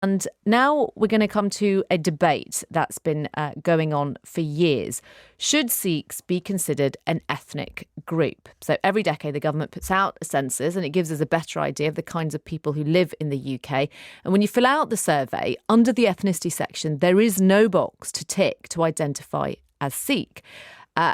And now we're going to come to a debate that's been going on for years. Should Sikhs be considered an ethnic group? So every decade the government puts out a census and it gives us a better idea of the kinds of people who live in the UK. And when you fill out the survey, under the ethnicity section, there is no box to tick to identify as Sikh.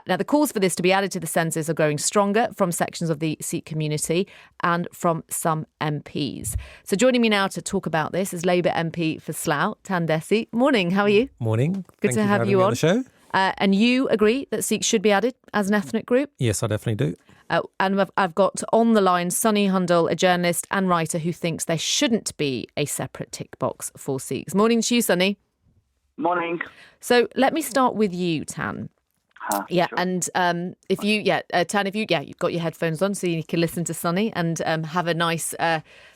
Now, the calls for this to be added to the census are growing stronger from sections of the Sikh community and from some MPs. So joining me now to talk about this is Labour MP for Slough, Dhesi. Morning, how are you? Morning. Good to have you on the show. And you agree that Sikhs should be added as an ethnic group? Yes, I definitely do. And I've got on the line Sunny Hundal, a journalist and writer who thinks there shouldn't be a separate tick box for Sikhs. Morning to you, Sunny. Morning. So let me start with you, Tan. Sure. And Tan, if you've got your headphones on so you can listen to Sunny and have a nice,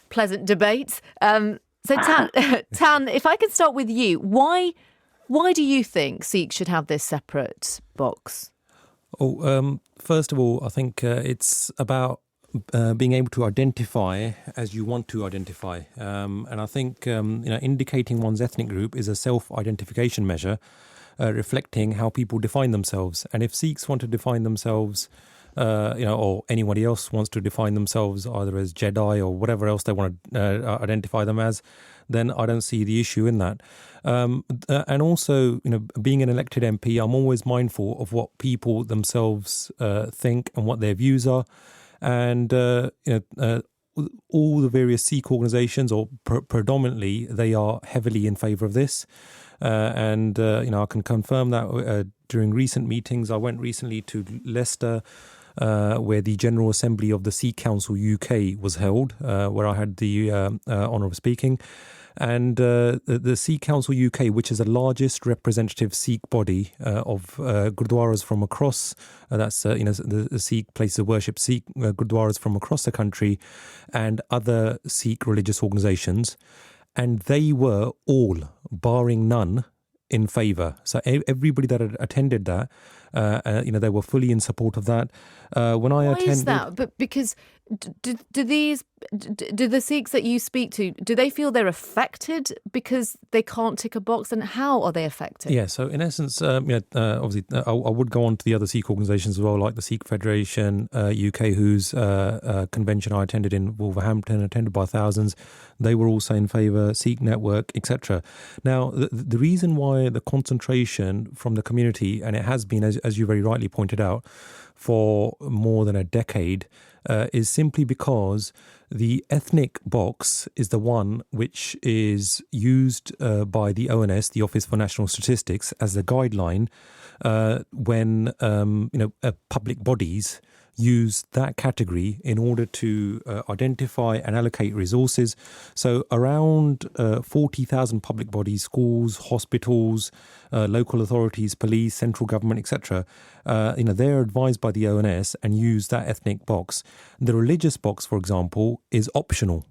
pleasant debate. So Tan, if I could start with you, why do you think Sikhs should have this separate box? First of all, I think it's about being able to identify as you want to identify. And I think indicating one's ethnic group is a self-identification measure. Reflecting how people define themselves. And if Sikhs want to define themselves, or anybody else wants to define themselves either as Jedi or whatever else they want to identify them as, then I don't see the issue in that. And also, being an elected MP, I'm always mindful of what people themselves think and what their views are. And, all the various Sikh organisations, or predominantly, they are heavily in favour of this. I can confirm that during recent meetings. I went recently to Leicester, where the General Assembly of the Sikh Council UK was held, where I had the honour of speaking. And the Sikh Council UK, which is the largest representative Sikh body of gurdwaras from across, that's the Sikh places of worship, Sikh gurdwaras from across the country, and other Sikh religious organisations. And they were all, barring none, in favour. So everybody that had attended that, they were fully in support of that. Why is that? But because do the Sikhs that you speak to, do they feel they're affected because they can't tick a box? And how are they affected? Yeah, so in essence, obviously, I would go on to the other Sikh organisations as well, like the Sikh Federation UK, whose convention I attended in Wolverhampton, attended by thousands. They were also in favour, Sikh Network, etc. Now, the reason why the concentration from the community, and it has been, as you very rightly pointed out, for more than a decade, is simply because the ethnic box is the one which is used by the ONS, the Office for National Statistics, as a guideline when public bodies use that category in order to identify and allocate resources. So around 40,000 public bodies, schools, hospitals, local authorities, police, central government, etc., they're advised by the ONS and use that ethnic box. The religious box, for example, is optional.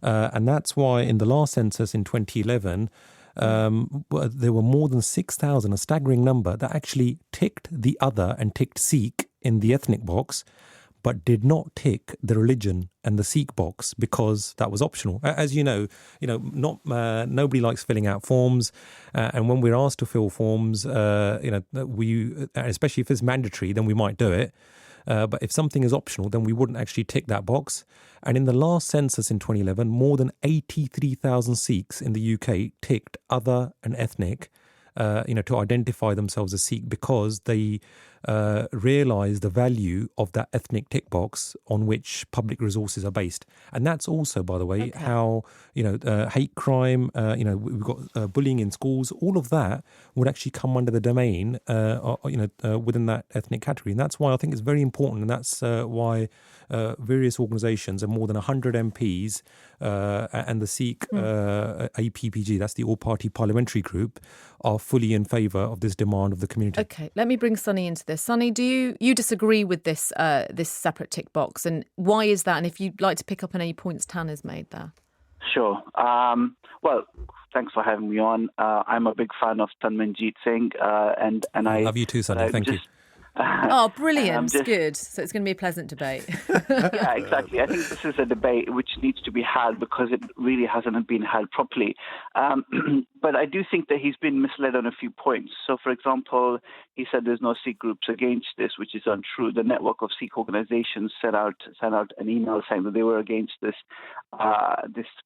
And that's why in the last census in 2011, there were more than 6,000, a staggering number, that actually ticked the other and ticked Sikh in the ethnic box, but did not tick the religion and the Sikh box because that was optional. As nobody likes filling out forms, and when we're asked to fill forms, we, especially if it's mandatory, then we might do it. But if something is optional, then we wouldn't actually tick that box. And in the last census in 2011, more than 83,000 Sikhs in the UK ticked other and ethnic, to identify themselves as Sikh because they realise the value of that ethnic tick box on which public resources are based. And that's also, by the way, how, hate crime, we've got bullying in schools, all of that would actually come under the domain, within that ethnic category. And that's why I think it's very important. And that's why various organisations and more than 100 MPs and the Sikh APPG, that's the All-Party Parliamentary Group, are fully in favour of this demand of the community. Okay, let me bring Sunny into this. Sunny, do you disagree with this this separate tick box, and why is that? And if you'd like to pick up on any points Tan has made there. Sure. Well, thanks for having me on. I'm a big fan of Tanmanjeet Singh, and I love you too, Sunny. Thank you. Oh, brilliant. Just Good. So it's going to be a pleasant debate. Yeah, exactly. I think this is a debate which needs to be had because it really hasn't been had properly. But I do think that he's been misled on a few points. So, for example, he said there's no Sikh groups against this, which is untrue. The network of Sikh organizations sent out an email saying that they were against this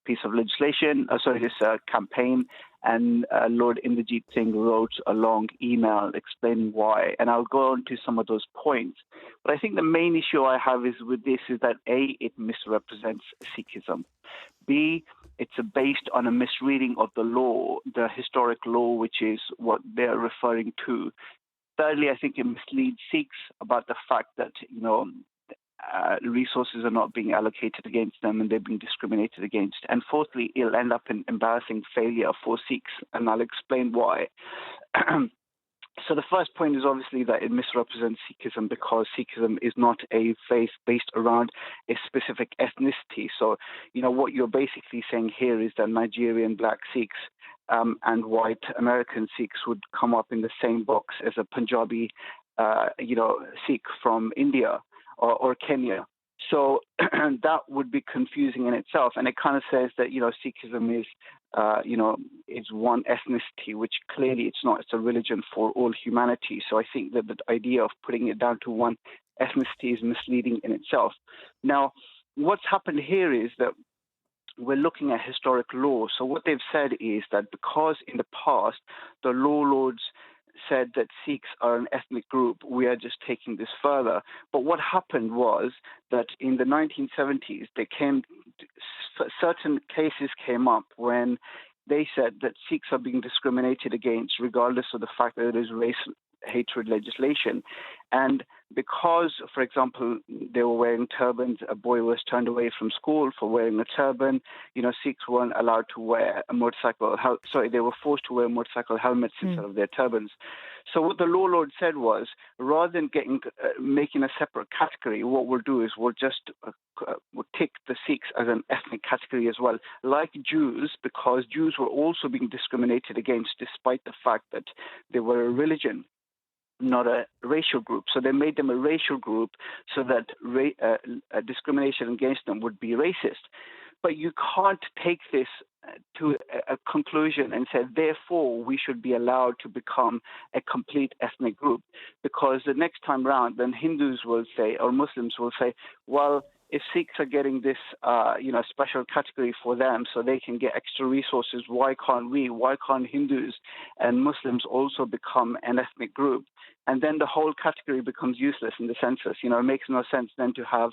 piece of legislation, this campaign. And Lord Inderjeet Singh wrote a long email explaining why. And I'll go on to some of those points. But I think the main issue I have is with this is that A, it misrepresents Sikhism. B, it's based on a misreading of the law, the historic law, which is what they're referring to. Thirdly, I think it misleads Sikhs about the fact that, resources are not being allocated against them and they're being discriminated against. And fourthly, it'll end up in embarrassing failure for Sikhs, and I'll explain why. So the first point is obviously that it misrepresents Sikhism because Sikhism is not a faith based around a specific ethnicity. So, what you're basically saying here is that Nigerian black Sikhs and white American Sikhs would come up in the same box as a Punjabi, Sikh from India or Kenya. So that would be confusing in itself. And it kind of says that, Sikhism is, is one ethnicity, which clearly it's not. It's a religion for all humanity. So I think that the idea of putting it down to one ethnicity is misleading in itself. Now, what's happened here is that we're looking at historic law. So what they've said is that because in the past, the law lords said that Sikhs are an ethnic group, we are just taking this further. But what happened was that in the 1970s, certain cases came up when they said that Sikhs are being discriminated against regardless of the fact that it is race hatred legislation. And because, for example, they were wearing turbans, a boy was turned away from school for wearing a turban, Sikhs weren't allowed to wear a motorcycle. They were forced to wear motorcycle helmets instead of their turbans. So what the law lord said was, rather than making a separate category, what we'll do is we'll tick the Sikhs as an ethnic category as well, like Jews, because Jews were also being discriminated against despite the fact that they were a religion, not a racial group. So they made them a racial group so that discrimination against them would be racist. But you can't take this to a conclusion and say, therefore, we should be allowed to become a complete ethnic group. Because the next time round, then Hindus will say, or Muslims will say, well, if Sikhs are getting this, special category for them so they can get extra resources, why can't we? Why can't Hindus and Muslims also become an ethnic group? And then the whole category becomes useless in the census. It makes no sense then to have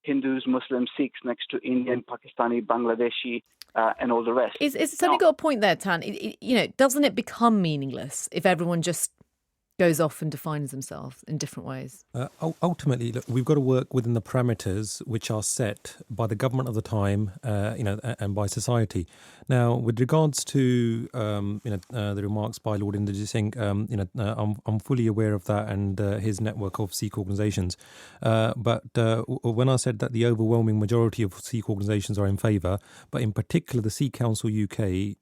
Hindus, Muslims, Sikhs next to Indian, Pakistani, Bangladeshi, and all the rest. It's certainly got a point there, Tan. Doesn't it become meaningless if everyone just goes off and defines themselves in different ways? Ultimately, look, we've got to work within the parameters which are set by the government of the time, and by society. Now, with regards to the remarks by Lord Inderjeet Singh, I'm fully aware of that and his network of Sikh organisations. But when I said that the overwhelming majority of Sikh organisations are in favour, but in particular the Sikh Council UK,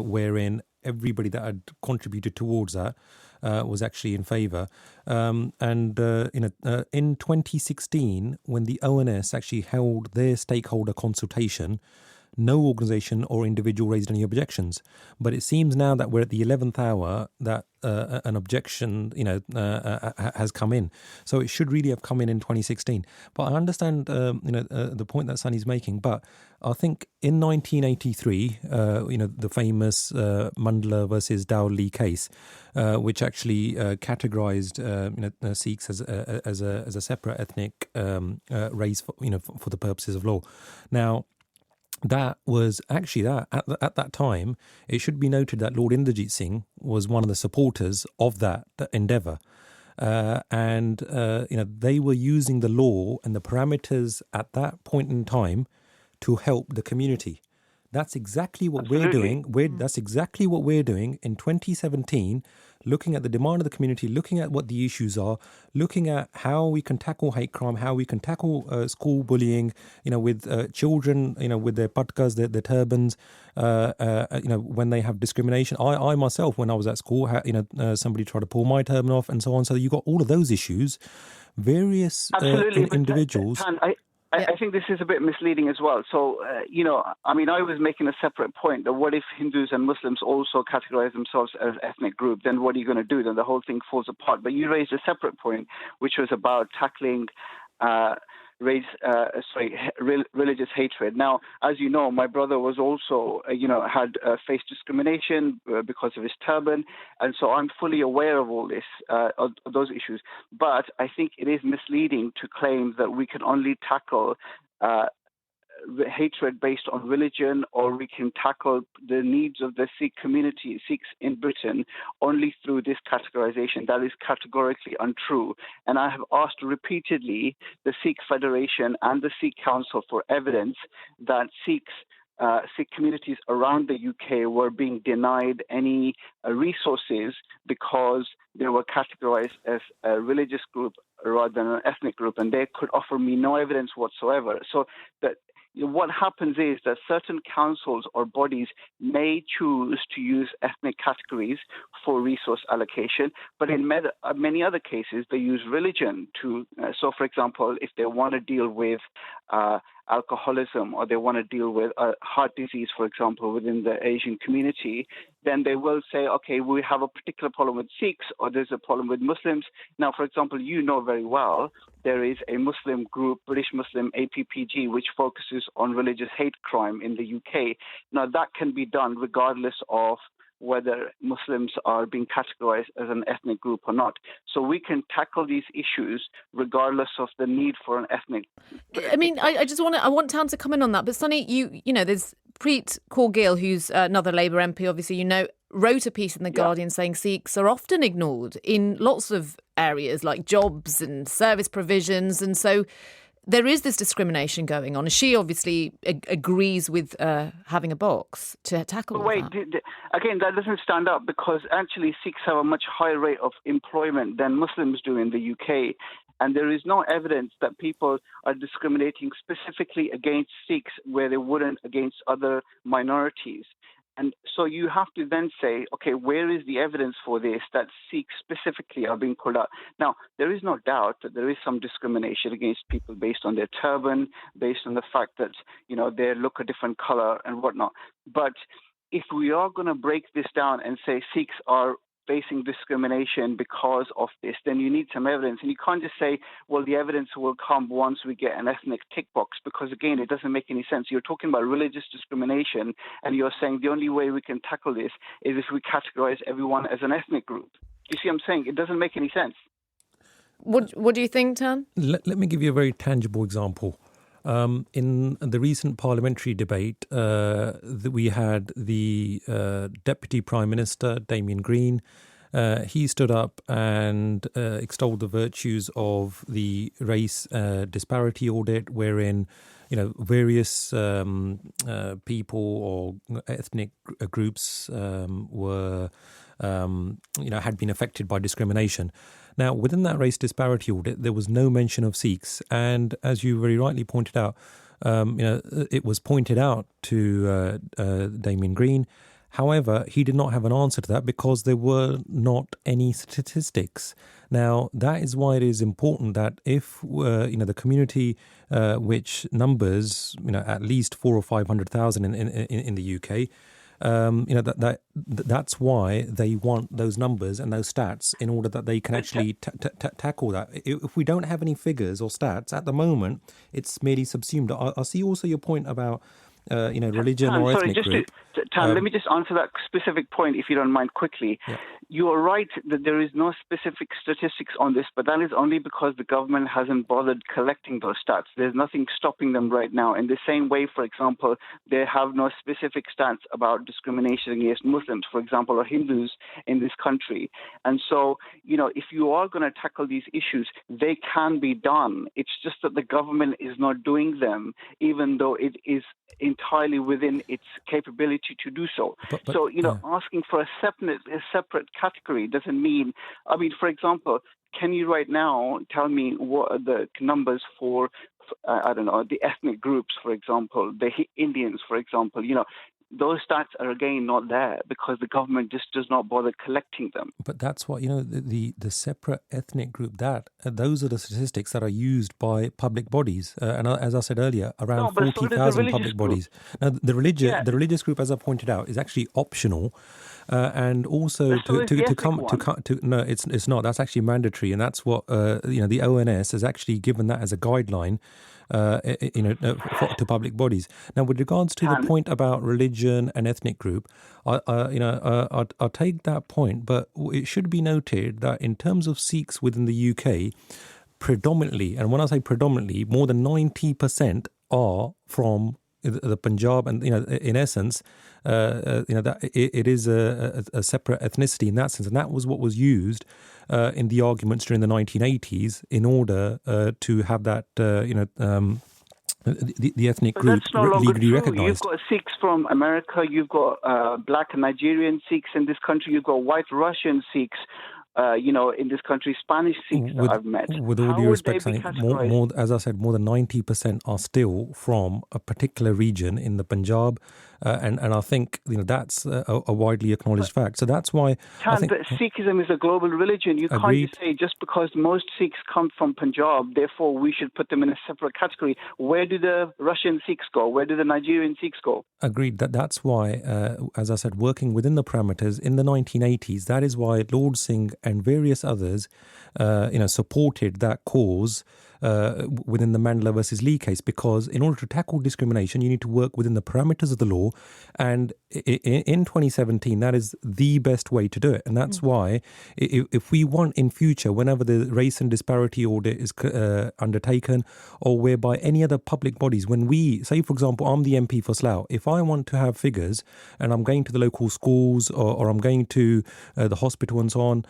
wherein everybody that had contributed towards that was actually in favour. In 2016, when the ONS actually held their stakeholder consultation, no organisation or individual raised any objections. But it seems now that we're at the 11th hour that an objection, has come in. So it should really have come in 2016. But I understand, the point that Sunny's making. But I think in 1983, the famous Hundal versus Dowley case, which actually categorised Sikhs as a separate ethnic race for the purposes of law. Now, that was actually at that time, it should be noted that Lord Inderjeet Singh was one of the supporters of that endeavour. They were using the law and the parameters at that point in time to help the community. That's exactly what we're doing. That's exactly what we're doing in 2017, looking at the demand of the community, looking at what the issues are, looking at how we can tackle hate crime, how we can tackle school bullying, with children, with their patkas, their turbans, when they have discrimination. I myself, when I was at school, somebody tried to pull my turban off and so on. So you got all of those issues. Various individuals. I think this is a bit misleading as well. So, I was making a separate point that what if Hindus and Muslims also categorize themselves as ethnic group? Then what are you going to do? Then the whole thing falls apart. But you raised a separate point, which was about tackling religious hatred. Now, as you know, my brother was also, had faced discrimination because of his turban. And so I'm fully aware of all this, of those issues. But I think it is misleading to claim that we can only tackle hatred based on religion, or we can tackle the needs of the Sikh community, Sikhs in Britain, only through this categorization. That is categorically untrue. And I have asked repeatedly the Sikh Federation and the Sikh Council for evidence that Sikh communities around the UK were being denied any resources because they were categorized as a religious group rather than an ethnic group, and they could offer me no evidence whatsoever. So that what happens is that certain councils or bodies may choose to use ethnic categories for resource allocation, but in many other cases, they use religion to. So, for example, if they want to deal with alcoholism, or they want to deal with heart disease, for example, within the Asian community, then they will say, okay, we have a particular problem with Sikhs, or there's a problem with Muslims. Now, for example, you know very well, there is a Muslim group, British Muslim APPG, which focuses on religious hate crime in the UK. Now, that can be done regardless of whether Muslims are being categorized as an ethnic group or not. So we can tackle these issues regardless of the need for an ethnic. I mean, I want Town to come in on that. But Sunny, you know, there's Preet Kaur Gill, who's another Labour MP, obviously, wrote a piece in The Guardian saying Sikhs are often ignored in lots of areas like jobs and service provisions. And so there is this discrimination going on. She obviously agrees with having a box to tackle that. Again, that doesn't stand up, because actually Sikhs have a much higher rate of employment than Muslims do in the UK. And there is no evidence that people are discriminating specifically against Sikhs where they wouldn't against other minorities. And so you have to then say, okay, where is the evidence for this, that Sikhs specifically are being pulled out? Now, there is no doubt that there is some discrimination against people based on their turban, based on the fact that, they look a different color and whatnot. But if we are going to break this down and say Sikhs are facing discrimination because of this, then you need some evidence. And you can't just say, well, the evidence will come once we get an ethnic tick box, because, again, it doesn't make any sense. You're talking about religious discrimination, and you're saying the only way we can tackle this is if we categorize everyone as an ethnic group. You see what I'm saying? It doesn't make any sense. What do you think, Tan? Let me give you a very tangible example. In the recent parliamentary debate, we had the Deputy Prime Minister, Damien Green. He stood up and extolled the virtues of the race disparity audit, wherein various people or ethnic groups were had been affected by discrimination. Now, within that race disparity audit, there was no mention of Sikhs. And as you very rightly pointed out, it was pointed out to Damien Green. However, he did not have an answer to that because there were not any statistics. Now, that is why it is important that if, the community which numbers, at least 400,000 or 500,000 in the UK, that's why they want those numbers and those stats in order that they can actually tackle that. If we don't have any figures or stats at the moment, it's merely subsumed. I see also your point about religion or ethnic group. Let me just answer that specific point, if you don't mind, quickly. Yeah. You are right that there is no specific statistics on this, but that is only because the government hasn't bothered collecting those stats. There's nothing stopping them right now. In the same way, for example, they have no specific stats about discrimination against Muslims, for example, or Hindus in this country. And so, if you are going to tackle these issues, they can be done. It's just that the government is not doing them, even though it is entirely within its capability to do so. But asking for a separate category doesn't mean, I mean, for example, can you right now tell me what are the numbers for, I don't know, the ethnic groups, for example, the Indians, for example, those stats are again not there because the government just does not bother collecting them. But that's what, the separate ethnic group, those are the statistics that are used by public bodies. And as I said earlier, around 40,000 public bodies. Now, the religious group, as I pointed out, is actually optional. And also no, it's not. That's actually mandatory. And that's what, the ONS has actually given that as a guideline to public bodies. Now, with regards to the point about religion and ethnic group, I'll take that point, but it should be noted that in terms of Sikhs within the UK, predominantly, and when I say predominantly, more than 90% are from the Punjab, and in essence, that it is a separate ethnicity in that sense, and that was what was used in the arguments during the 1980s in order to have that the ethnic group legally recognised. You've got Sikhs from America, you've got black Nigerian Sikhs in this country, you've got white Russian Sikhs. In this country, Spanish Sikhs that I've met. With all due respect, more, as I said, more than 90% are still from a particular region in the Punjab, and I think that's a widely acknowledged fact. So that's why I think Sikhism is a global religion. You can't just say just because most Sikhs come from Punjab, therefore we should put them in a separate category. Where do the Russian Sikhs go? Where do the Nigerian Sikhs go? Agreed. That's why, as I said, working within the parameters in the 1980s, that is why Lord Singh and various others, supported that cause within the Mandela versus Lee case, because in order to tackle discrimination, you need to work within the parameters of the law. And in 2017, that is the best way to do it. And that's why if we want in future, whenever the race and disparity audit is undertaken, or whereby any other public bodies, when we, say, for example, I'm the MP for Slough, if I want to have figures and I'm going to the local schools or I'm going to the hospital and so on,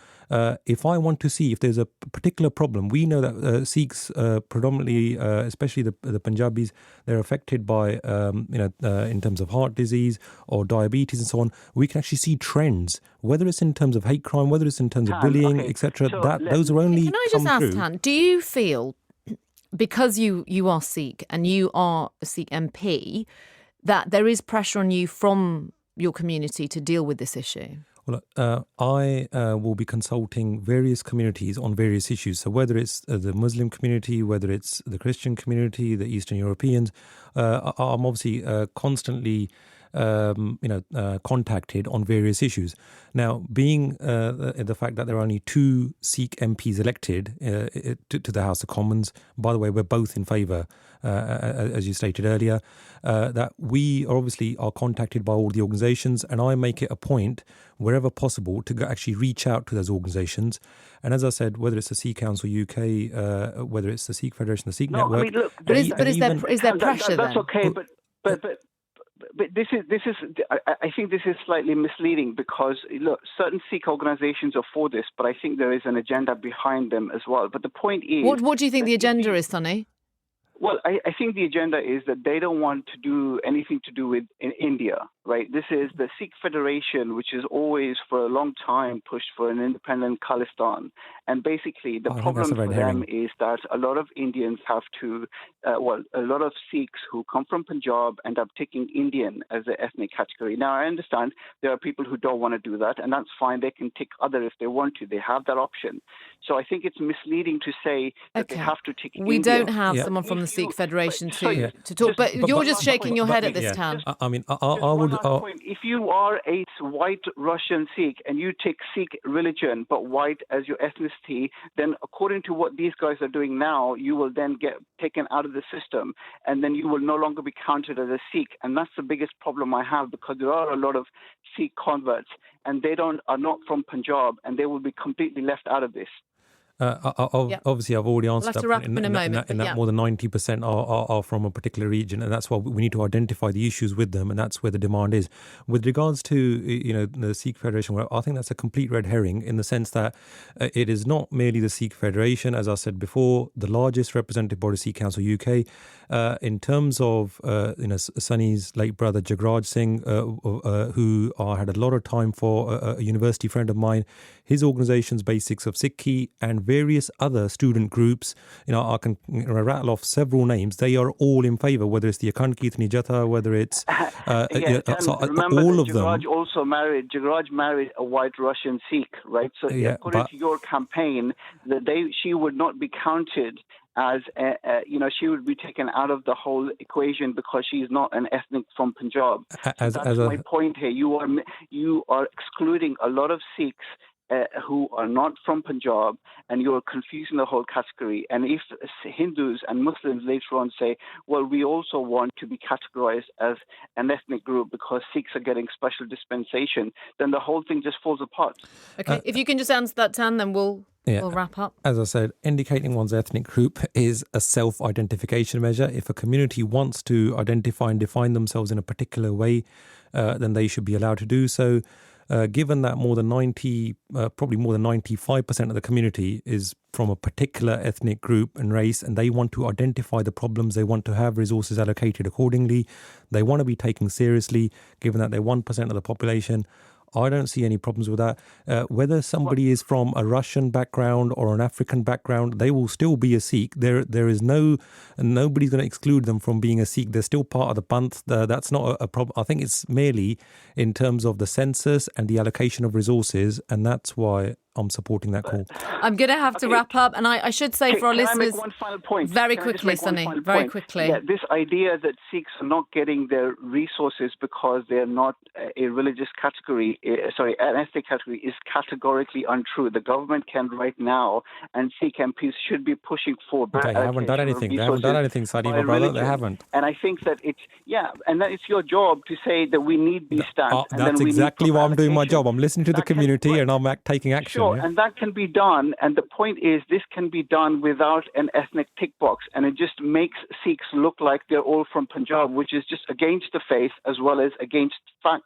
if I want to see if there's a particular problem, we know that Sikhs predominantly, especially the Punjabis, they're affected by, in terms of heart disease or diabetes and so on. We can actually see trends, whether it's in terms of hate crime, whether it's in terms of bullying, etc. Those are only. Can I just ask, Tan, do you feel, because you are Sikh and you are a Sikh MP, that there is pressure on you from your community to deal with this issue? Well, I will be consulting various communities on various issues. So whether it's the Muslim community, whether it's the Christian community, the Eastern Europeans, I'm obviously constantly contacted on various issues. Now, being the fact that there are only 2 Sikh MPs elected to the House of Commons, by the way, we're both in favour, as you stated earlier, that we are contacted by all the organisations, and I make it a point, wherever possible, to actually reach out to those organisations. And as I said, whether it's the Sikh Council UK, whether it's the Sikh Federation, the Sikh Network... I mean, look, is there pressure then? That's okay, but this is. I think this is slightly misleading because look, certain Sikh organisations are for this, but I think there is an agenda behind them as well. But the point is, what do you think the agenda is, Sonny? Well, I think the agenda is that they don't want to do anything to do with in India, right? This is the Sikh Federation, which has always for a long time pushed for an independent Khalistan. And basically the problem for them is that a lot of Indians have to, a lot of Sikhs who come from Punjab end up taking Indian as an ethnic category. Now, I understand there are people who don't want to do that, and that's fine. They can take other if they want to. They have that option. So I think it's misleading to say that they have to take Indian. We don't have someone from the Sikh Federation to talk, but you're just shaking your head at this, Tan. I mean, I would... If you are a white Russian Sikh and you take Sikh religion but white as your ethnicity, then according to what these guys are doing now, you will then get taken out of the system, and then you will no longer be counted as a Sikh. And that's the biggest problem I have, because there are a lot of Sikh converts and they are not from Punjab, and they will be completely left out of this. Obviously, I've already answered We'll have to wrap up in a moment. In that more than 90% are from a particular region, and that's why we need to identify the issues with them, and that's where the demand is. With regards to the Sikh Federation, well, I think that's a complete red herring in the sense that it is not merely the Sikh Federation, as I said before, the largest representative body, Sikh Council UK. In terms of Sunny's late brother Jagraj Singh, who I had a lot of time for, a university friend of mine, his organisation's Basics of Sikhi and various other student groups, I can rattle off several names. They are all in favour, whether it's the Akhand Kirtani Jatha, whether it's remember all that of them. Jagraj married a white Russian Sikh, right? So according to your campaign, she would not be counted as she would be taken out of the whole equation because she's not an ethnic from Punjab. That's my point here. You are excluding a lot of Sikhs who are not from Punjab, and you're confusing the whole category. And if Hindus and Muslims later on say, well, we also want to be categorized as an ethnic group because Sikhs are getting special dispensation, then the whole thing just falls apart. Okay, if you can just answer that, Tan, then we'll wrap up. As I said, indicating one's ethnic group is a self-identification measure. If a community wants to identify and define themselves in a particular way, then they should be allowed to do so. Given that more than 95% of the community is from a particular ethnic group and race, and they want to identify the problems, they want to have resources allocated accordingly, they want to be taken seriously, given that they're 1% of the population, I don't see any problems with that. Whether somebody is from a Russian background or an African background, they will still be a Sikh. There is nobody's going to exclude them from being a Sikh. They're still part of the Panth. That's not a problem. I think it's merely in terms of the census and the allocation of resources, and that's why I'm supporting that call. I'm going to have to wrap up, and I should say for our listeners... Can I make one final point? Very quickly, Sunny, very quickly. Yeah, this idea that Sikhs are not getting their resources because they're not a religious category, an ethnic category, is categorically untrue. The government can right now, and Sikh MPs should be pushing for... They haven't done anything. They haven't done anything, Sadi, my brother. They haven't. And I think that and that it's your job to say that we need these stats. That's exactly why I'm doing my job. I'm listening to the community and I'm taking action. Sure, and that can be done. And the point is, this can be done without an ethnic tick box. And it just makes Sikhs look like they're all from Punjab, which is just against the faith as well as against facts.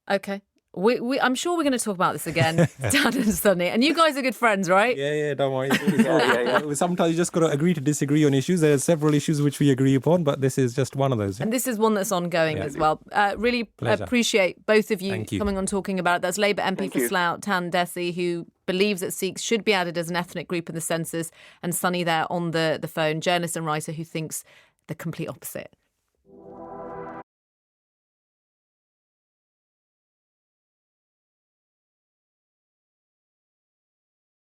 Okay. I'm sure we're going to talk about this again, Dan and Sunny. And you guys are good friends, right? Yeah, don't worry. Sometimes you just got to agree to disagree on issues. There are several issues which we agree upon, but this is just one of those. And this is one that's ongoing as well. Really appreciate both of you coming on talking about it. That's Labour MP for Slough, Tan Dhesi, who believes that Sikhs should be added as an ethnic group in the census, and Sunny there on the phone, journalist and writer who thinks the complete opposite.